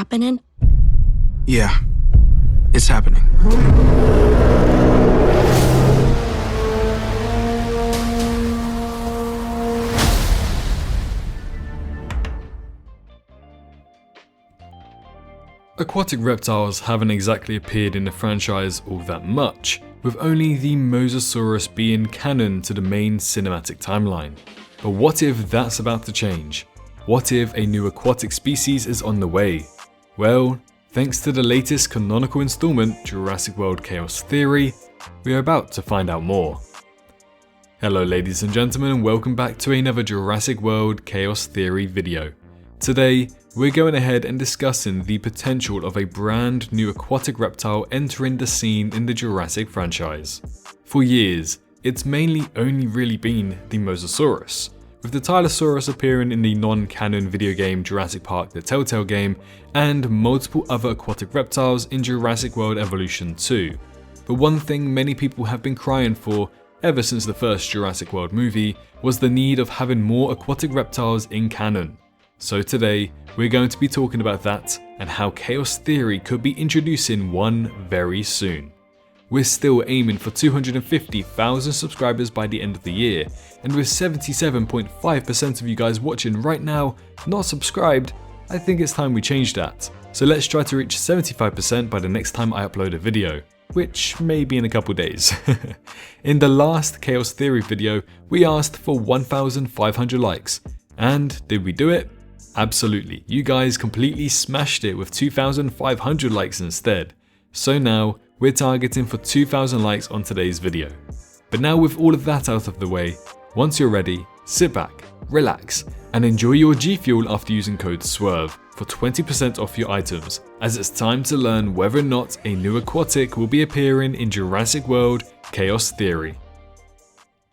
happening? Yeah, it's happening. Aquatic reptiles haven't exactly appeared in the franchise all that much, with only the Mosasaurus being canon to the main cinematic timeline. But what if that's about to change? What if a new aquatic species is on the way? Well, thanks to the latest canonical installment, Jurassic World Chaos Theory, we are about to find out more. Hello ladies and gentlemen, and welcome back to another Jurassic World Chaos Theory video. Today, we're going ahead and discussing the potential of a brand new aquatic reptile entering the scene in the Jurassic franchise. For years, it's mainly only really been the Mosasaurus, with the Tylosaurus appearing in the non-canon video game Jurassic Park: The Telltale Game, and multiple other aquatic reptiles in Jurassic World Evolution 2. But one thing many people have been crying for ever since the first Jurassic World movie was the need of having more aquatic reptiles in canon. So today, we're going to be talking about that and how Chaos Theory could be introducing one very soon. We're still aiming for 250,000 subscribers by the end of the year, and with 77.5% of you guys watching right now not subscribed, I think it's time we change that. So let's try to reach 75% by the next time I upload a video, which may be in a couple days. In the last Chaos Theory video, we asked for 1,500 likes, and did we do it? Absolutely, you guys completely smashed it with 2,500 likes instead. So now, we're targeting for 2,000 likes on today's video. But now with all of that out of the way, once you're ready, sit back, relax, and enjoy your G Fuel after using code SWRVE for 20% off your items, as it's time to learn whether or not a new aquatic will be appearing in Jurassic World Chaos Theory.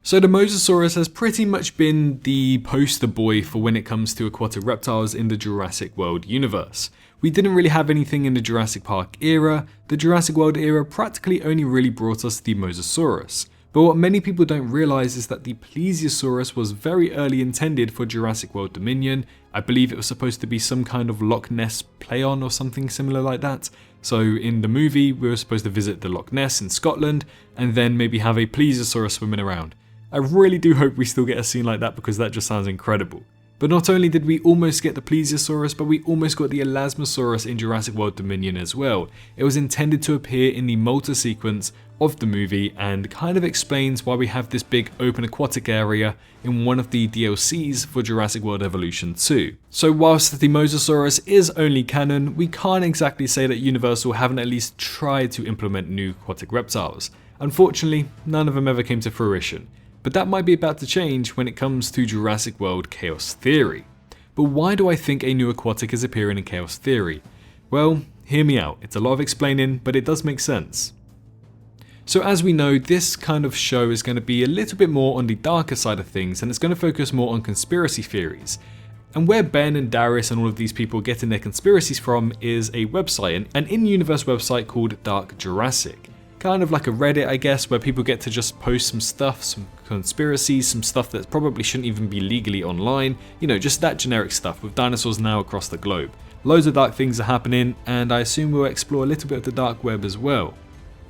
So the Mosasaurus has pretty much been the poster boy for when it comes to aquatic reptiles in the Jurassic World universe. We didn't really have anything in the Jurassic Park era. The Jurassic World era practically only really brought us the Mosasaurus. But what many people don't realize is that the Plesiosaurus was very early intended for Jurassic World Dominion. I believe it was supposed to be some kind of Loch Ness play-on or something similar like that. So in the movie, we were supposed to visit the Loch Ness in Scotland and then maybe have a Plesiosaurus swimming around. I really do hope we still get a scene like that because that just sounds incredible. But not only did we almost get the Plesiosaurus, but we almost got the Elasmosaurus in Jurassic World Dominion as well. It was intended to appear in the Malta sequence of the movie and kind of explains why we have this big open aquatic area in one of the DLCs for Jurassic World Evolution 2. So whilst the Mosasaurus is only canon, we can't exactly say that Universal haven't at least tried to implement new aquatic reptiles. Unfortunately, none of them ever came to fruition. But that might be about to change when it comes to Jurassic World Chaos Theory. But why do I think a new aquatic is appearing in Chaos Theory? Well, hear me out. It's a lot of explaining, but it does make sense. So as we know, this kind of show is going to be a little bit more on the darker side of things, and it's going to focus more on conspiracy theories. And where Ben and Darius and all of these people getting their conspiracies from is a website, an in-universe website called Dark Jurassic. Kind of like a Reddit, I guess, where people get to just post some stuff, some conspiracies, some stuff that probably shouldn't even be legally online. You know, just that generic stuff with dinosaurs now across the globe. Loads of dark things are happening, and I assume we'll explore a little bit of the dark web as well.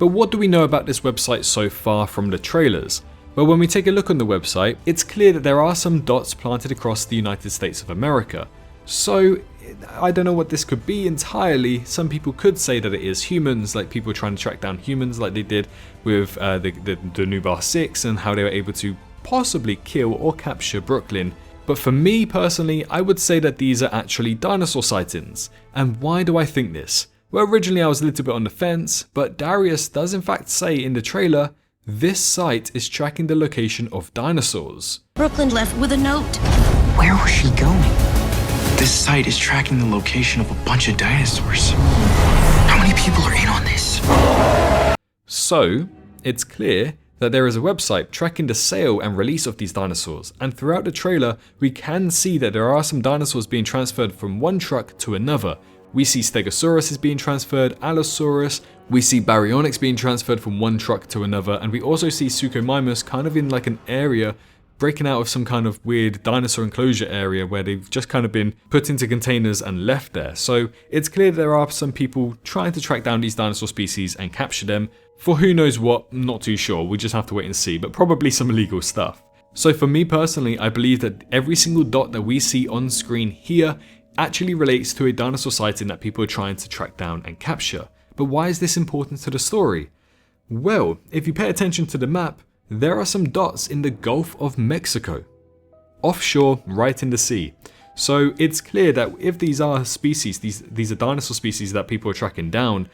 But what do we know about this website so far from the trailers? Well, when we take a look on the website, it's clear that there are some dots planted across the United States of America. So, I don't know what this could be entirely. Some people could say that it is humans, like people trying to track down humans like they did with the Nubar 6 and how they were able to possibly kill or capture Brooklyn. But for me personally, I would say that these are actually dinosaur sightings. And why do I think this? Well, originally I was a little bit on the fence, but Darius does in fact say in the trailer, this site is tracking the location of dinosaurs. Brooklyn left with a note. Where was she going? This site is tracking the location of a bunch of dinosaurs. How many people are in on this? So, it's clear that there is a website tracking the sale and release of these dinosaurs, and throughout the trailer, we can see that there are some dinosaurs being transferred from one truck to another. We see Stegosaurus is being transferred, Allosaurus, we see Baryonyx being transferred from one truck to another, and we also see Suchomimus kind of in like an area breaking out of some kind of weird dinosaur enclosure area where they've just kind of been put into containers and left there. So it's clear there are some people trying to track down these dinosaur species and capture them for who knows what, not too sure, we just have to wait and see, but probably some illegal stuff. So for me personally, I believe that every single dot that we see on screen here actually relates to a dinosaur sighting that people are trying to track down and capture. But why is this important to the story? Well, if you pay attention to the map, there are some dots in the Gulf of Mexico, offshore, right in the sea. So it's clear that if these are species, these are dinosaur species that people are tracking down,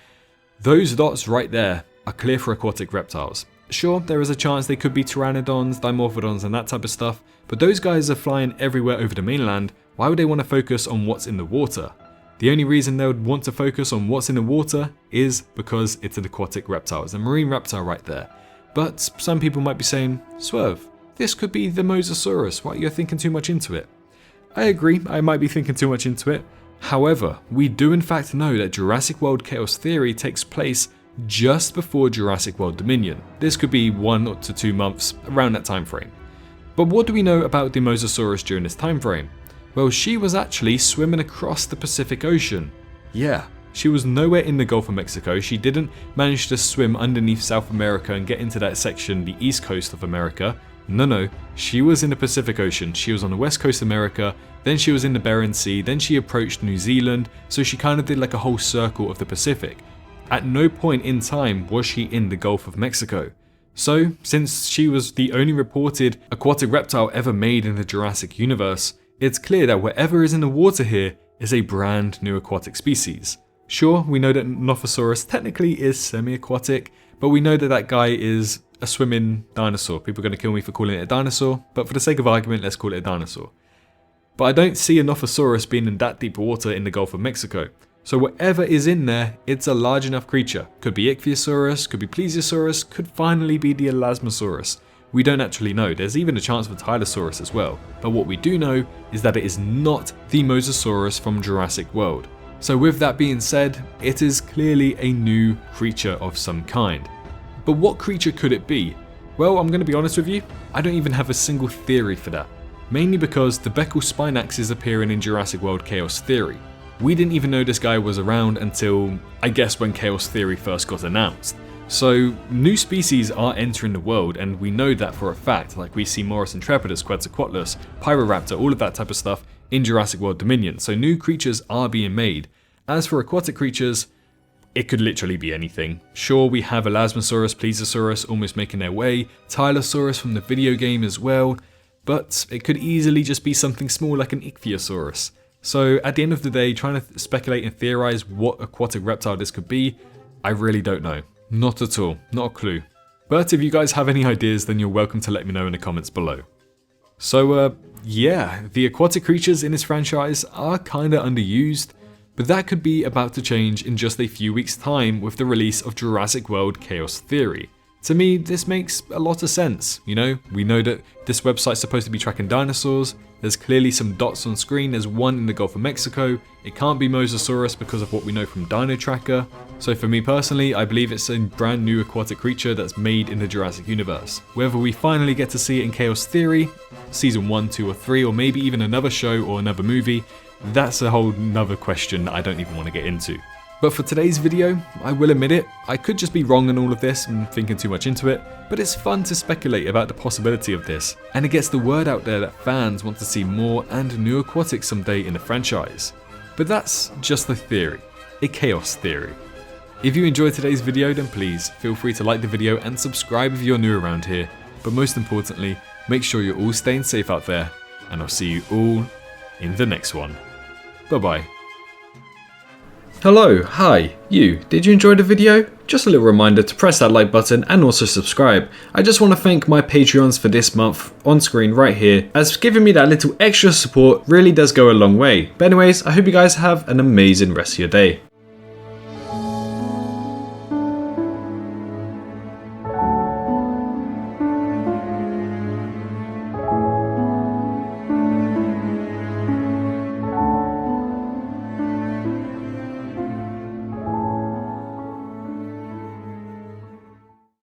those dots right there are clear for aquatic reptiles. Sure, there is a chance they could be pteranodons, dimorphodons and that type of stuff, but those guys are flying everywhere over the mainland. Why would they want to focus on what's in the water? The only reason they would want to focus on what's in the water is because it's an aquatic reptile. It's a marine reptile right there. But some people might be saying, Swrve, this could be the Mosasaurus, why you're thinking too much into it? I agree, I might be thinking too much into it. However, we do in fact know that Jurassic World Chaos Theory takes place just before Jurassic World Dominion. This could be 1 to 2 months, around that time frame. But what do we know about the Mosasaurus during this time frame? Well, she was actually swimming across the Pacific Ocean. Yeah, she was nowhere in the Gulf of Mexico. She didn't manage to swim underneath South America and get into that section, the east coast of America. No, she was in the Pacific Ocean. She was on the west coast of America, then she was in the Bering Sea, then she approached New Zealand, so she kind of did like a whole circle of the Pacific. At no point in time was she in the Gulf of Mexico. So, since she was the only reported aquatic reptile ever made in the Jurassic universe, it's clear that whatever is in the water here is a brand new aquatic species. Sure, we know that Nothosaurus technically is semi-aquatic, but we know that that guy is a swimming dinosaur. People are going to kill me for calling it a dinosaur, but for the sake of argument, let's call it a dinosaur. But I don't see a Nothosaurus being in that deep water in the Gulf of Mexico. So whatever is in there, it's a large enough creature. Could be Ichthyosaurus, could be Plesiosaurus, could finally be the Elasmosaurus. We don't actually know. There's even a chance for Tylosaurus as well. But what we do know is that it is not the Mosasaurus from Jurassic World. So with that being said, it is clearly a new creature of some kind. But what creature could it be? Well, I'm going to be honest with you, I don't even have a single theory for that. Mainly because the Beckel Spinax is appearing in Jurassic World Chaos Theory. We didn't even know this guy was around until, I guess, when Chaos Theory first got announced. So, new species are entering the world, and we know that for a fact, like we see Morris Intrepidus, Quetzalcoatlus, Pyroraptor, all of that type of stuff in Jurassic World Dominion, so new creatures are being made. As for aquatic creatures, it could literally be anything. Sure, we have Elasmosaurus, Plesiosaurus almost making their way, Tylosaurus from the video game as well, but it could easily just be something small like an Ichthyosaurus. So at the end of the day, trying to speculate and theorize what aquatic reptile this could be, I really don't know. Not at all, not a clue. But if you guys have any ideas, then you're welcome to let me know in the comments below. So yeah, the aquatic creatures in this franchise are kinda underused, but that could be about to change in just a few weeks' time with the release of Jurassic World Chaos Theory. To me, this makes a lot of sense, you know? We know that this website's supposed to be tracking dinosaurs, there's clearly some dots on screen, there's one in the Gulf of Mexico, it can't be Mosasaurus because of what we know from Dino Tracker, so for me personally, I believe it's a brand new aquatic creature that's made in the Jurassic universe. Whether we finally get to see it in Chaos Theory, season 1, 2 or 3, or maybe even another show or another movie, that's a whole nother question that I don't even want to get into. But for today's video, I will admit it, I could just be wrong on all of this and thinking too much into it, but it's fun to speculate about the possibility of this, and it gets the word out there that fans want to see more and new aquatics someday in the franchise. But that's just a theory, a chaos theory. If you enjoyed today's video, then please feel free to like the video and subscribe if you're new around here, but most importantly, make sure you're all staying safe out there, and I'll see you all in the next one. Bye bye. Hello, hi, you. Did you enjoy the video? Just a little reminder to press that like button and also subscribe. I just want to thank my Patreons for this month on screen right here, as giving me that little extra support really does go a long way. But anyways, I hope you guys have an amazing rest of your day.